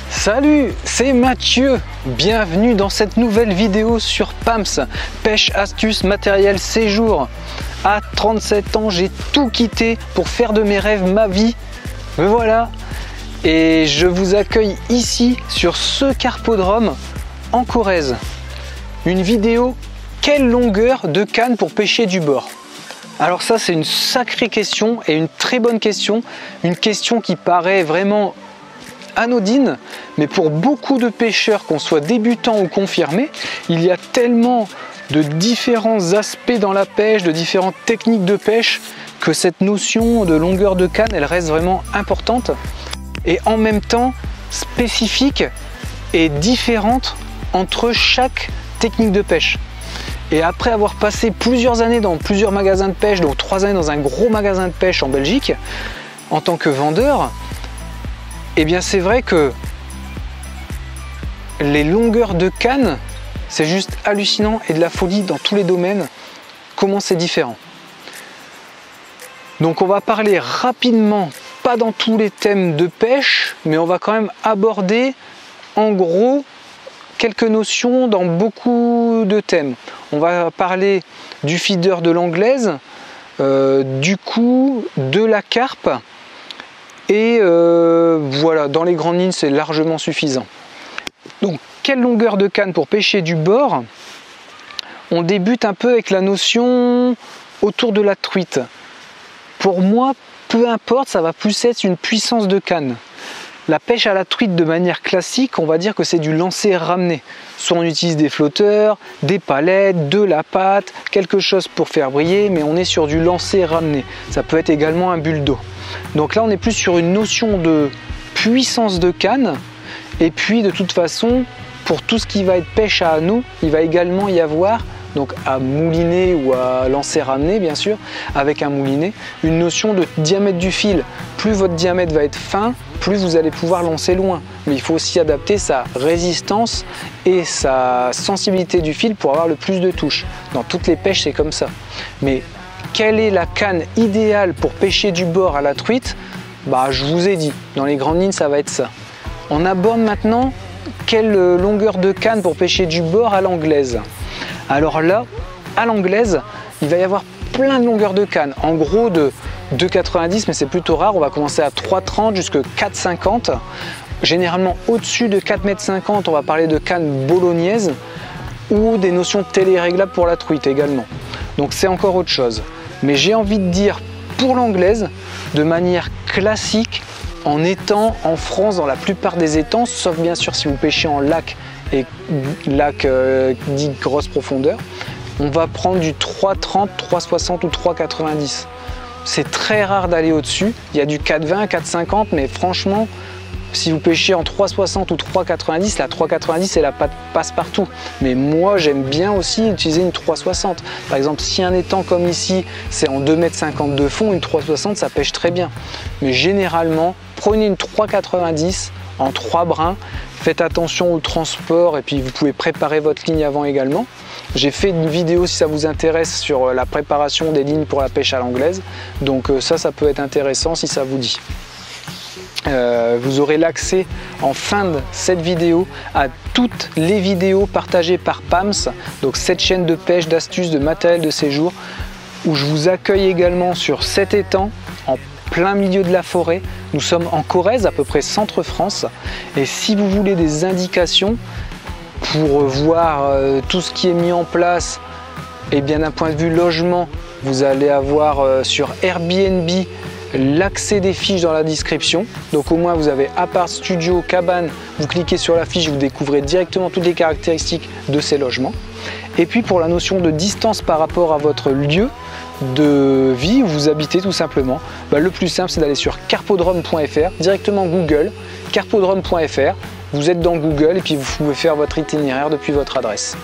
Salut, c'est Mathieu, bienvenue dans cette nouvelle vidéo sur PAMS, pêche, astuces, matériel, séjour. À 37 ans, j'ai tout quitté pour faire de mes rêves ma vie. Me voilà, et je vous accueille ici sur ce carpodrome en Corrèze. Une vidéo, quelle longueur de canne pour pêcher du bord? Alors ça, c'est une sacrée question et une très bonne question, une question qui paraît vraiment anodine, mais pour beaucoup de pêcheurs, qu'on soit débutants ou confirmés, il y a tellement de différents aspects dans la pêche, de différentes techniques de pêche, que cette notion de longueur de canne, elle reste vraiment importante et en même temps spécifique et différente entre chaque technique de pêche. Et après avoir passé plusieurs années dans plusieurs magasins de pêche, donc 3 années dans un gros magasin de pêche en Belgique, en tant que vendeur, eh bien c'est vrai que les longueurs de canne, c'est juste hallucinant et de la folie dans tous les domaines, comment c'est différent. Donc on va parler rapidement, pas dans tous les thèmes de pêche, mais on va quand même aborder en gros quelques notions dans beaucoup de thèmes. On va parler du feeder de l'anglaise, du coup de la carpe, et voilà, dans les grandes lignes, c'est largement suffisant. Donc, quelle longueur de canne pour pêcher du bord? On débute un peu avec la notion autour de la truite. Pour moi, peu importe, ça va plus être une puissance de canne. La pêche à la truite de manière classique, on va dire que c'est du lancer ramené. Soit on utilise des flotteurs, des palettes, de la pâte, quelque chose pour faire briller, mais on est sur du lancer ramené. Ça peut être également un bulle d'eau. Donc là, on est plus sur une notion de puissance de canne. Et puis, de toute façon, pour tout ce qui va être pêche à anneau, il va également y avoir, donc à mouliner ou à lancer ramener, bien sûr, avec un moulinet, une notion de diamètre du fil. Plus votre diamètre va être fin, plus vous allez pouvoir lancer loin. Mais il faut aussi adapter sa résistance et sa sensibilité du fil pour avoir le plus de touches. Dans toutes les pêches, c'est comme ça. Mais quelle est la canne idéale pour pêcher du bord à la truite? Je vous ai dit, dans les grandes lignes, ça va être ça. On aborde maintenant quelle longueur de canne pour pêcher du bord à l'anglaise. Alors là, à l'anglaise, il va y avoir plein de longueurs de canne. En gros, de 2,90, mais c'est plutôt rare. On va commencer à 3,30 jusqu'à 4,50. Généralement, au-dessus de 4,50 m, on va parler de canne bolognaise ou des notions téléréglables pour la truite également. Donc c'est encore autre chose. Mais j'ai envie de dire, pour l'anglaise, de manière classique, en étang, en France, dans la plupart des étangs, sauf bien sûr si vous pêchez en lac et lac dit grosse profondeur, on va prendre du 3,30, 3,60 ou 3,90. C'est très rare d'aller au-dessus. Il y a du 4,20, 4,50, mais franchement, si vous pêchez en 3,60 ou 3,90, la 3,90 c'est la passe-partout. Mais moi j'aime bien aussi utiliser une 3,60. Par exemple, si un étang comme ici c'est en 2,50 m de fond, une 3,60 ça pêche très bien. Mais généralement, prenez une 3,90 en 3 brins. Faites attention au transport et puis vous pouvez préparer votre ligne avant également. J'ai fait une vidéo si ça vous intéresse sur la préparation des lignes pour la pêche à l'anglaise. Donc ça peut être intéressant si ça vous dit. Vous aurez l'accès en fin de cette vidéo à toutes les vidéos partagées par PAMS, donc cette chaîne de pêche, d'astuces, de matériel de séjour, où je vous accueille également sur cet étang en plein milieu de la forêt. Nous sommes en Corrèze, à peu près centre France, et si vous voulez des indications pour voir tout ce qui est mis en place, et bien d'un point de vue logement, vous allez avoir sur Airbnb l'accès des fiches dans la description. Donc au moins vous avez appart, studio, cabane, vous cliquez sur la fiche, vous découvrez directement toutes les caractéristiques de ces logements. Et puis pour la notion de distance par rapport à votre lieu de vie où vous habitez tout simplement, le plus simple c'est d'aller sur carpodrome.fr, directement Google, carpodrome.fr, vous êtes dans Google et puis vous pouvez faire votre itinéraire depuis votre adresse.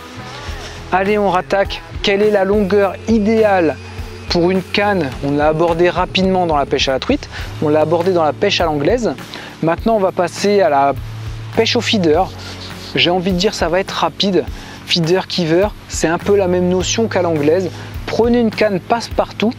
Allez, on rattaque. Quelle est la longueur idéale pour une canne? On l'a abordé rapidement dans la pêche à la truite, on l'a abordé dans la pêche à l'anglaise. Maintenant on va passer à la pêche au feeder. J'ai envie de dire ça va être rapide. Feeder, kiver, c'est un peu la même notion qu'à l'anglaise. Prenez une canne passe-partout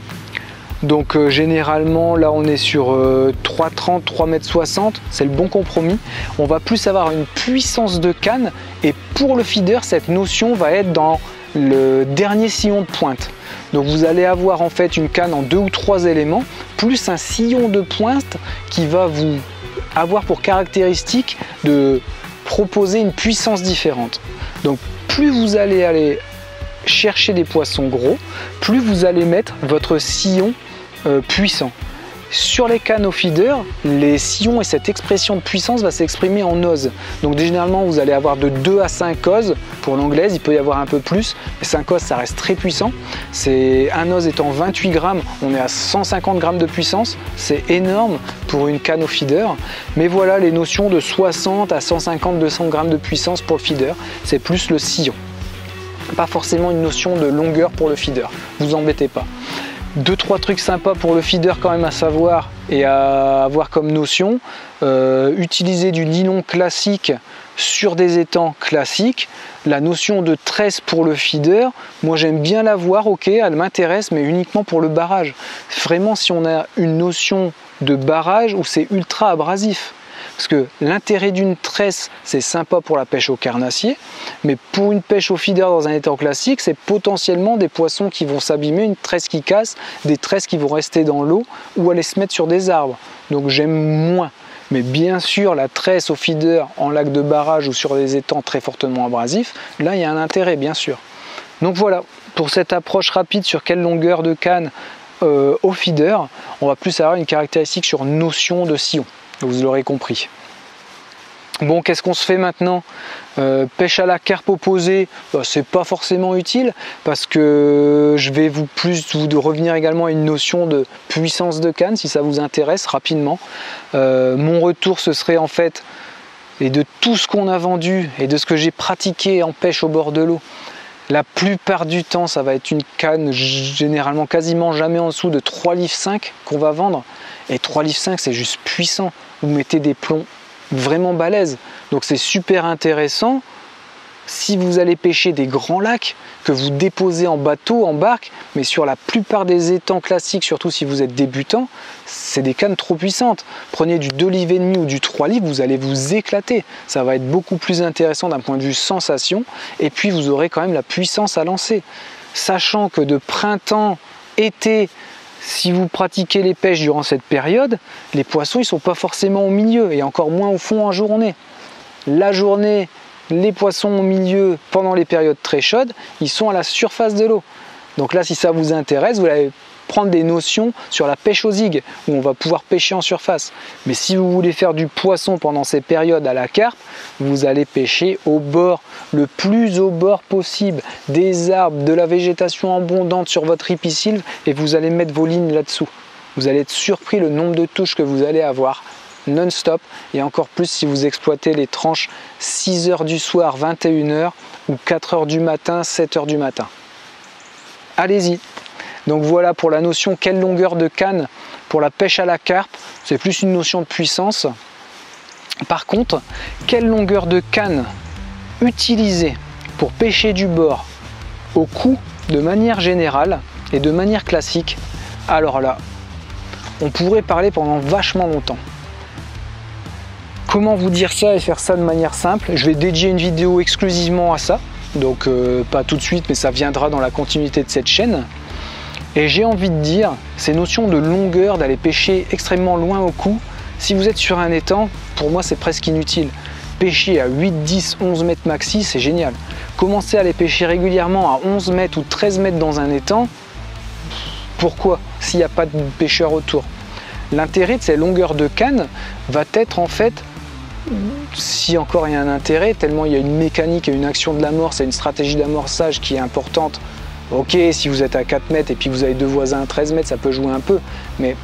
Donc généralement là on est sur 3,30, 3,60 m, c'est le bon compromis. On va plus avoir une puissance de canne et pour le feeder cette notion va être dans le dernier sillon de pointe. Donc vous allez avoir en fait une canne en 2 ou 3 éléments plus un sillon de pointe qui va vous avoir pour caractéristique de proposer une puissance différente. Donc plus vous allez aller chercher des poissons gros, plus vous allez mettre votre sillon puissant. Sur les cannes au feeder, les sillons et cette expression de puissance va s'exprimer en ose. Donc généralement vous allez avoir de 2 à 5 oses pour l'anglaise, il peut y avoir un peu plus, mais 5 oses ça reste très puissant. Un ose étant 28 grammes, on est à 150 grammes de puissance, c'est énorme pour une canne au feeder. Mais voilà les notions de 60 à 150, 200 grammes de puissance pour le feeder, c'est plus le sillon. Pas forcément une notion de longueur pour le feeder, vous embêtez pas. 2-3 trucs sympas pour le feeder quand même à savoir et à avoir comme notion. Utiliser du nylon classique sur des étangs classiques. La notion de tresse pour le feeder, moi j'aime bien la voir, ok, elle m'intéresse, mais uniquement pour le barrage. Vraiment si on a une notion de barrage où c'est ultra abrasif. Parce que l'intérêt d'une tresse, c'est sympa pour la pêche au carnassier, mais pour une pêche au feeder dans un étang classique, c'est potentiellement des poissons qui vont s'abîmer, une tresse qui casse, des tresses qui vont rester dans l'eau ou aller se mettre sur des arbres. Donc j'aime moins. Mais bien sûr, la tresse au feeder en lac de barrage ou sur des étangs très fortement abrasifs, là il y a un intérêt bien sûr. Donc voilà, pour cette approche rapide sur quelle longueur de canne au feeder, on va plus avoir une caractéristique sur notion de sillon. Vous l'aurez compris. Bon, qu'est-ce qu'on se fait maintenant? Pêche à la carpe opposée, c'est pas forcément utile parce que je vais vous revenir également à une notion de puissance de canne si ça vous intéresse rapidement. Mon retour ce serait en fait, et de tout ce qu'on a vendu et de ce que j'ai pratiqué en pêche au bord de l'eau, la plupart du temps ça va être une canne généralement quasiment jamais en dessous de 3,5 livres qu'on va vendre. Et 3,5 livres c'est juste puissant. Vous mettez des plombs vraiment balèzes. Donc c'est super intéressant si vous allez pêcher des grands lacs que vous déposez en bateau, en barque, mais sur la plupart des étangs classiques, surtout si vous êtes débutant, c'est des cannes trop puissantes. Prenez du 2,5 livres ou du 3 livres, vous allez vous éclater. Ça va être beaucoup plus intéressant d'un point de vue sensation et puis vous aurez quand même la puissance à lancer. Sachant que de printemps, été, si vous pratiquez les pêches durant cette période, les poissons ils sont pas forcément au milieu et encore moins au fond en journée. La journée, les poissons au milieu pendant les périodes très chaudes, ils sont à la surface de l'eau. Donc là, si ça vous intéresse, vous allez prendre des notions sur la pêche aux zigues où on va pouvoir pêcher en surface. Mais si vous voulez faire du poisson pendant ces périodes à la carpe, vous allez pêcher au bord, le plus au bord possible, des arbres, de la végétation abondante sur votre ripisylve et vous allez mettre vos lignes là-dessous. Vous allez être surpris le nombre de touches que vous allez avoir non-stop et encore plus si vous exploitez les tranches 6 h du soir, 21 h ou 4 h du matin, 7 h du matin. Allez-y! Donc voilà pour la notion quelle longueur de canne pour la pêche à la carpe, c'est plus une notion de puissance. Par contre, quelle longueur de canne utiliser pour pêcher du bord au cou de manière générale et de manière classique, alors là, on pourrait parler pendant vachement longtemps. Comment vous dire ça et faire ça de manière simple? Je vais dédier une vidéo exclusivement à ça, donc pas tout de suite, mais ça viendra dans la continuité de cette chaîne. Et j'ai envie de dire, ces notions de longueur, d'aller pêcher extrêmement loin au cou, si vous êtes sur un étang, pour moi c'est presque inutile. Pêcher à 8, 10, 11 mètres maxi, c'est génial. Commencer à aller pêcher régulièrement à 11 mètres ou 13 mètres dans un étang, pourquoi s'il n'y a pas de pêcheur autour? L'intérêt de ces longueurs de canne va être en fait, si encore il y a un intérêt, tellement il y a une mécanique et une action de l'amorce et une stratégie d'amorçage qui est importante. Ok, si vous êtes à 4 mètres et puis vous avez deux voisins à 13 mètres, ça peut jouer un peu, mais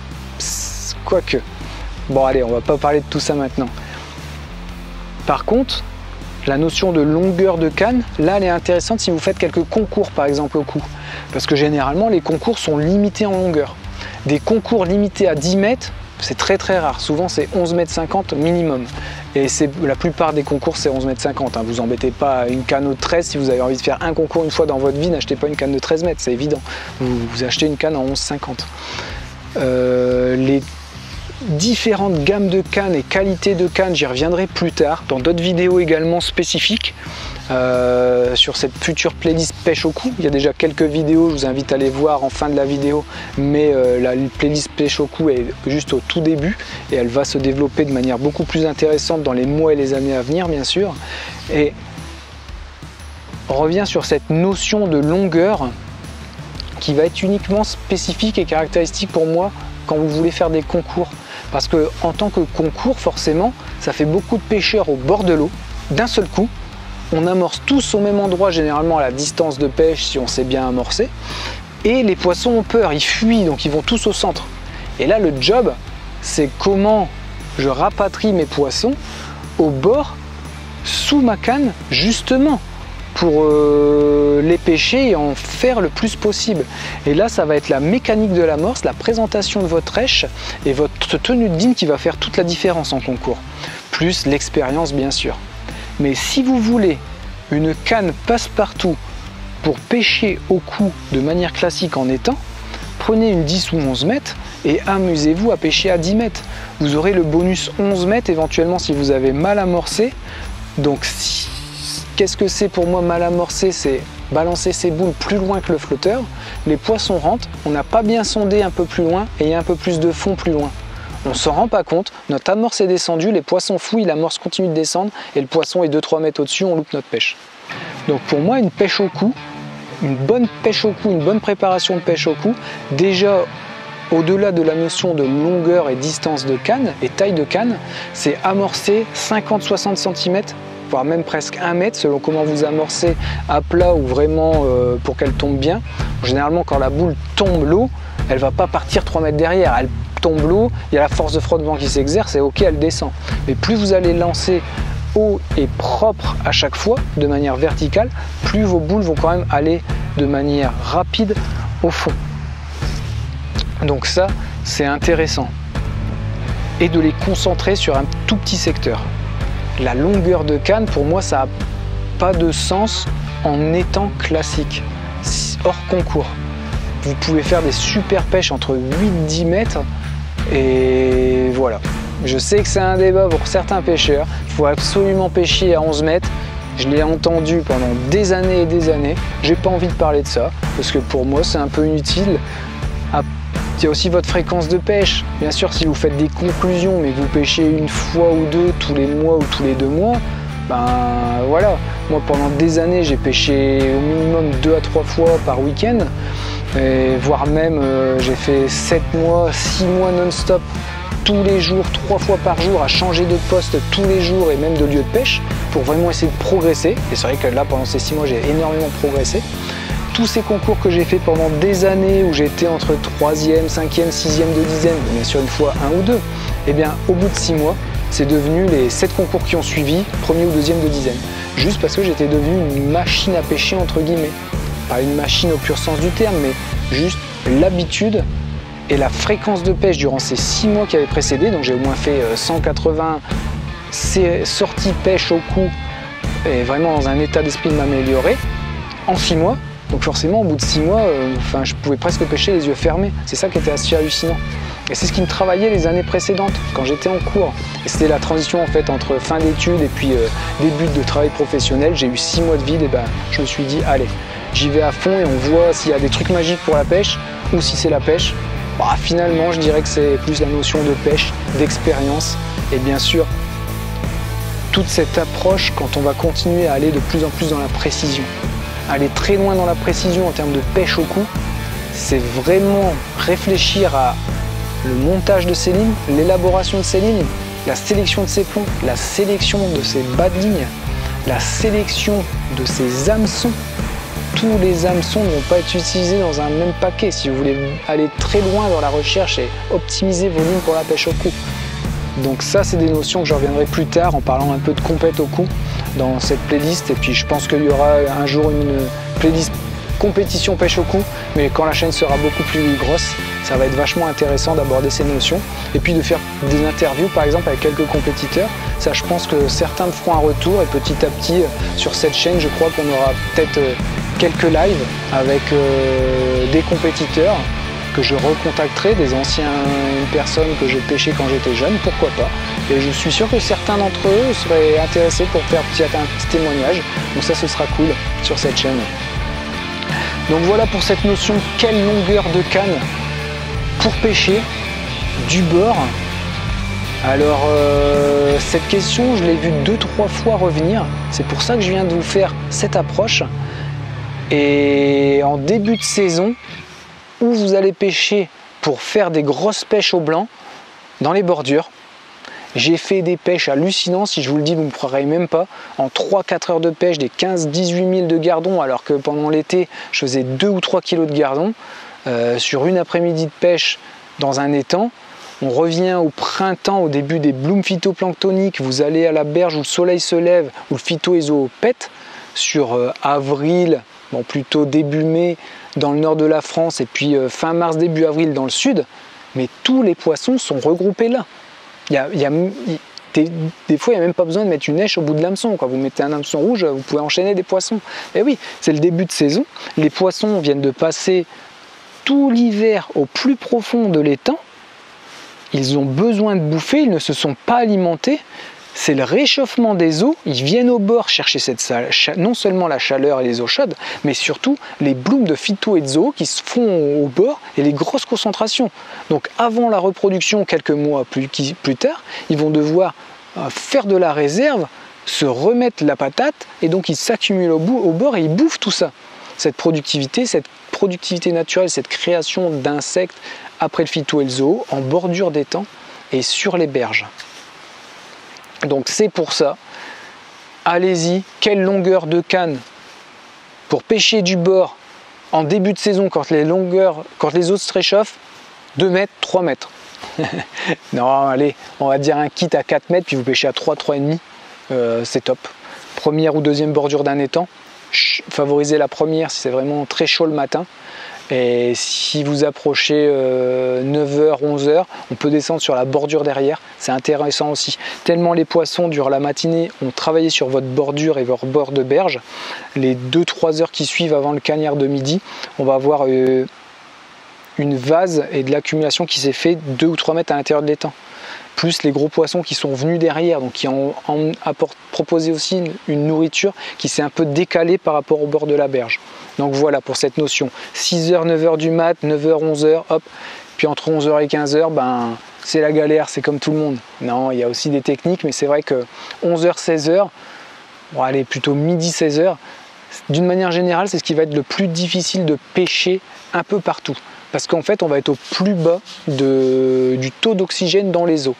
quoique. Bon allez, on va pas parler de tout ça maintenant. Par contre, la notion de longueur de canne, là elle est intéressante si vous faites quelques concours par exemple au cou. Parce que généralement les concours sont limités en longueur. Des concours limités à 10 mètres, c'est très très rare. Souvent c'est 11,50 mètres minimum. Et la plupart des concours c'est 11,50 mètres. Hein. Vous embêtez pas une canne de 13, si vous avez envie de faire un concours une fois dans votre vie, n'achetez pas une canne de 13 mètres, c'est évident. Vous achetez une canne en 11,50. les différentes gammes de cannes et qualités de cannes, j'y reviendrai plus tard dans d'autres vidéos également spécifiques sur cette future playlist pêche au cou. Il y a déjà quelques vidéos, je vous invite à les voir en fin de la vidéo, mais la playlist pêche au cou est juste au tout début et elle va se développer de manière beaucoup plus intéressante dans les mois et les années à venir, bien sûr. Et on revient sur cette notion de longueur qui va être uniquement spécifique et caractéristique pour moi quand vous voulez faire des concours. Parce que en tant que concours, forcément, ça fait beaucoup de pêcheurs au bord de l'eau. D'un seul coup, on amorce tous au même endroit, généralement à la distance de pêche si on sait bien amorcer. Et les poissons ont peur, ils fuient, donc ils vont tous au centre. Et là, le job, c'est comment je rapatrie mes poissons au bord, sous ma canne, justement, pour les pêcher et en faire le plus possible. Et là, ça va être la mécanique de l'amorce, la présentation de votre rêche et votre tenue de ligne qui va faire toute la différence en concours. Plus l'expérience, bien sûr. Mais si vous voulez une canne passe-partout pour pêcher au cou de manière classique en étang, prenez une 10 ou 11 mètres et amusez-vous à pêcher à 10 mètres. Vous aurez le bonus 11 mètres éventuellement si vous avez mal amorcé. Donc qu'est-ce que c'est pour moi mal amorcé? C'est balancer ses boules plus loin que le flotteur. Les poissons rentrent, on n'a pas bien sondé un peu plus loin et il y a un peu plus de fond plus loin. On ne s'en rend pas compte, notre amorce est descendue, les poissons fouillent, l'amorce continue de descendre et le poisson est 2-3 mètres au-dessus, on loupe notre pêche. Donc pour moi, une pêche au cou, une bonne pêche au cou, une bonne préparation de pêche au cou, déjà au-delà de la notion de longueur et distance de canne et taille de canne, c'est amorcer 50-60 cm, voire même presque 1 mètre selon comment vous amorcez à plat ou vraiment pour qu'elle tombe bien. Généralement, quand la boule tombe l'eau, elle ne va pas partir 3 mètres derrière, elle tombe l'eau, il y a la force de frottement qui s'exerce et ok, elle descend. Mais plus vous allez lancer haut et propre à chaque fois, de manière verticale, plus vos boules vont quand même aller de manière rapide au fond. Donc ça, c'est intéressant. Et de les concentrer sur un tout petit secteur. La longueur de canne, pour moi, ça n'a pas de sens en étang classique, hors concours. Vous pouvez faire des super pêches entre 8-10 mètres et voilà. Je sais que c'est un débat pour certains pêcheurs, il faut absolument pêcher à 11 mètres. Je l'ai entendu pendant des années et des années. J'ai pas envie de parler de ça parce que pour moi c'est un peu inutile. Il y a aussi votre fréquence de pêche. Bien sûr, si vous faites des conclusions mais que vous pêchez une fois ou deux tous les mois ou tous les 2 mois, ben voilà. Moi pendant des années j'ai pêché au minimum 2 à 3 fois par week-end. Et voire même j'ai fait 7 mois, 6 mois non-stop, tous les jours, 3 fois par jour, à changer de poste tous les jours et même de lieu de pêche pour vraiment essayer de progresser. Et c'est vrai que là, pendant ces 6 mois, j'ai énormément progressé. Tous ces concours que j'ai fait pendant des années où j'étais entre 3e, 5e, 6e de dizaine, bien sûr une fois 1 ou 2, et bien au bout de 6 mois, c'est devenu les 7 concours qui ont suivi, 1er ou 2e de dizaine. Juste parce que j'étais devenu une machine à pêcher entre guillemets. Pas une machine au pur sens du terme, mais juste l'habitude et la fréquence de pêche durant ces 6 mois qui avaient précédé. Donc j'ai au moins fait 180 sorties pêche au cou et vraiment dans un état d'esprit de m'améliorer en 6 mois. Donc forcément au bout de 6 mois, je pouvais presque pêcher les yeux fermés. C'est ça qui était assez hallucinant. Et c'est ce qui me travaillait les années précédentes quand j'étais en cours. Et c'était la transition en fait entre fin d'études et puis début de travail professionnel. J'ai eu 6 mois de vide et je me suis dit allez, j'y vais à fond et on voit s'il y a des trucs magiques pour la pêche ou si c'est la pêche. Bah, finalement, je dirais que c'est plus la notion de pêche, d'expérience et bien sûr toute cette approche quand on va continuer à aller de plus en plus dans la précision. Aller très loin dans la précision en termes de pêche au cou, c'est vraiment réfléchir à le montage de ses lignes, l'élaboration de ses lignes, la sélection de ses plombs, la sélection de ses bas de ligne, la sélection de ses hameçons. Tous les hameçons ne vont pas être utilisés dans un même paquet si vous voulez aller très loin dans la recherche et optimiser vos lignes pour la pêche au cou. Donc ça, c'est des notions que je reviendrai plus tard en parlant un peu de compète au cou dans cette playlist. Et puis je pense qu'il y aura un jour une playlist compétition pêche au cou, mais quand la chaîne sera beaucoup plus grosse, ça va être vachement intéressant d'aborder ces notions et puis de faire des interviews par exemple avec quelques compétiteurs. Ça, je pense que certains me feront un retour et petit à petit sur cette chaîne, je crois qu'on aura peut-être quelques lives avec des compétiteurs que je recontacterai, des anciennes personnes que j'ai pêché quand j'étais jeune, pourquoi pas. Et je suis sûr que certains d'entre eux seraient intéressés pour faire un petit témoignage. Donc ça, ce sera cool sur cette chaîne. Donc voilà pour cette notion, quelle longueur de canne pour pêcher du bord. Alors cette question, je l'ai vue 2-3 fois revenir. C'est pour ça que je viens de vous faire cette approche. Et en début de saison, où vous allez pêcher pour faire des grosses pêches au blanc dans les bordures. J'ai fait des pêches hallucinantes, si je vous le dis, vous ne me croirez même pas. En 3-4 heures de pêche, des 15-18 000 de gardons, alors que pendant l'été, je faisais 2 ou 3 kilos de gardons. Sur une après-midi de pêche dans un étang. On revient au printemps, au début des blooms phytoplanctoniques. Vous allez à la berge où le soleil se lève, où le phytoézo pète. Sur avril, bon, plutôt début mai dans le nord de la France, et puis fin mars, début avril dans le sud. Mais tous les poissons sont regroupés là. Des fois, il n'y a même pas besoin de mettre une èche au bout de l'hameçon. Quand vous mettez un hameçon rouge, vous pouvez enchaîner des poissons. Et oui, c'est le début de saison. Les poissons viennent de passer tout l'hiver au plus profond de l'étang. Ils ont besoin de bouffer, ils ne se sont pas alimentés. C'est le réchauffement des eaux. Ils viennent au bord chercher non seulement la chaleur et les eaux chaudes, mais surtout les blooms de phyto et de zoo qui se font au bord et les grosses concentrations. Donc avant la reproduction, quelques mois plus tard, ils vont devoir faire de la réserve, se remettre la patate, et donc ils s'accumulent au bord et ils bouffent tout ça. Cette productivité naturelle, cette création d'insectes après le phyto et le zoo, en bordure d'étang et sur les berges. Donc c'est pour ça, allez-y, quelle longueur de canne pour pêcher du bord en début de saison quand les eaux se réchauffent, 2 mètres, 3 mètres. Non, allez, on va dire un kit à 4 mètres, puis vous pêchez à 3, 3,5, c'est top. Première ou deuxième bordure d'un étang, favorisez la première si c'est vraiment très chaud le matin. Et si vous approchez 9h, 11h, on peut descendre sur la bordure derrière, c'est intéressant aussi. Tellement les poissons, durant la matinée, ont travaillé sur votre bordure et votre bord de berge. Les 2-3 heures qui suivent avant le cagnard de midi, on va avoir une vase et de l'accumulation qui s'est fait 2 ou 3 mètres à l'intérieur de l'étang. Plus les gros poissons qui sont venus derrière, donc qui ont proposé aussi une nourriture qui s'est un peu décalée par rapport au bord de la berge. Donc voilà pour cette notion, 6h, 9h du mat, 9h, 11h, hop, puis entre 11h et 15h, ben, c'est la galère, c'est comme tout le monde. Non, il y a aussi des techniques, mais c'est vrai que 11h, 16h, bon, allez, plutôt midi, 16h, d'une manière générale, c'est ce qui va être le plus difficile de pêcher un peu partout. Parce qu'en fait, on va être au plus bas du taux d'oxygène dans les eaux.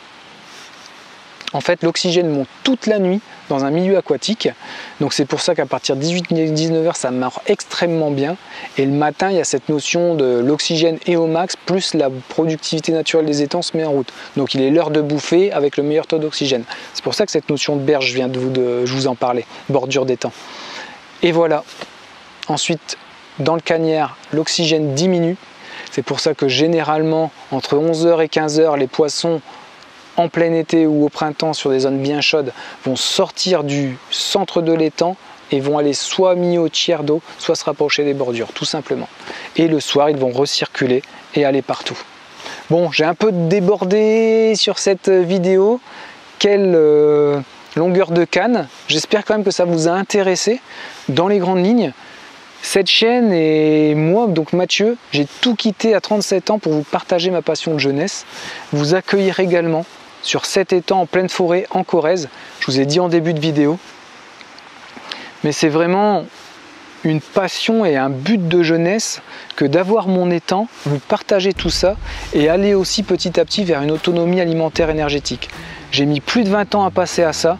En fait, l'oxygène monte toute la nuit dans un milieu aquatique. Donc c'est pour ça qu'à partir de 18-19h, ça marche extrêmement bien. Et le matin, il y a cette notion de l'oxygène est au max, plus la productivité naturelle des étangs se met en route. Donc il est l'heure de bouffer avec le meilleur taux d'oxygène. C'est pour ça que cette notion de berge, je vous en parlais, bordure d'étang. Et voilà. Ensuite, dans le cagnard, l'oxygène diminue. C'est pour ça que généralement, entre 11h et 15h, les poissons en plein été ou au printemps sur des zones bien chaudes vont sortir du centre de l'étang et vont aller soit mis au tiers d'eau, soit se rapprocher des bordures, tout simplement. Et le soir, ils vont recirculer et aller partout. Bon, j'ai un peu débordé sur cette vidéo. Quelle longueur de canne. J'espère quand même que ça vous a intéressé dans les grandes lignes. Cette chaîne et moi, donc Mathieu, j'ai tout quitté à 37 ans pour vous partager ma passion de jeunesse, vous accueillir également sur cet étang en pleine forêt en Corrèze. Je vous ai dit en début de vidéo, mais c'est vraiment une passion et un but de jeunesse que d'avoir mon étang, vous partager tout ça et aller aussi petit à petit vers une autonomie alimentaire énergétique. J'ai mis plus de 20 ans à passer à ça,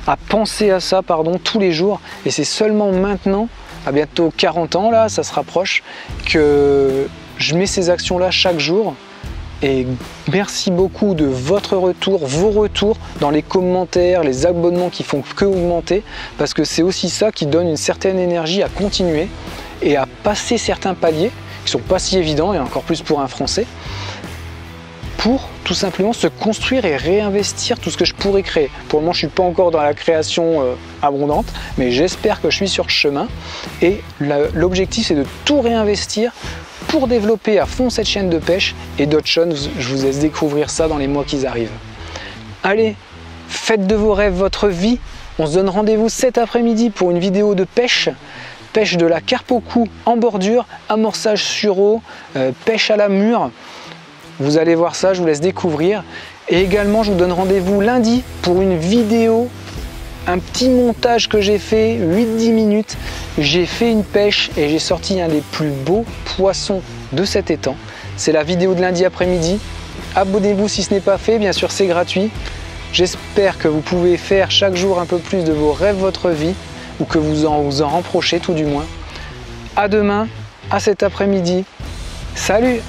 à penser à ça, tous les jours, et c'est seulement maintenant, à bientôt 40 ans, là, ça se rapproche, que je mets ces actions-là chaque jour. Et merci beaucoup de votre retour, vos retours dans les commentaires, les abonnements qui font que augmenter, parce que c'est aussi ça qui donne une certaine énergie à continuer et à passer certains paliers qui ne sont pas si évidents, et encore plus pour un Français. pour tout simplement se construire et réinvestir tout ce que je pourrais créer. Pour le moment, je ne suis pas encore dans la création abondante, mais j'espère que je suis sur le chemin. Et l'objectif, c'est de tout réinvestir pour développer à fond cette chaîne de pêche et d'autres choses. Je vous laisse découvrir ça dans les mois qui arrivent. Allez, faites de vos rêves votre vie. On se donne rendez-vous cet après-midi pour une vidéo de pêche. Pêche de la carpe au cou en bordure, amorçage sur eau, pêche à la mûre. Vous allez voir ça, je vous laisse découvrir. Et également, je vous donne rendez-vous lundi pour une vidéo, un petit montage que j'ai fait, 8-10 minutes. J'ai fait une pêche et j'ai sorti un des plus beaux poissons de cet étang. C'est la vidéo de lundi après-midi. Abonnez-vous si ce n'est pas fait, bien sûr c'est gratuit. J'espère que vous pouvez faire chaque jour un peu plus de vos rêves, votre vie, ou que vous en rapprochez tout du moins. À demain, à cet après-midi. Salut!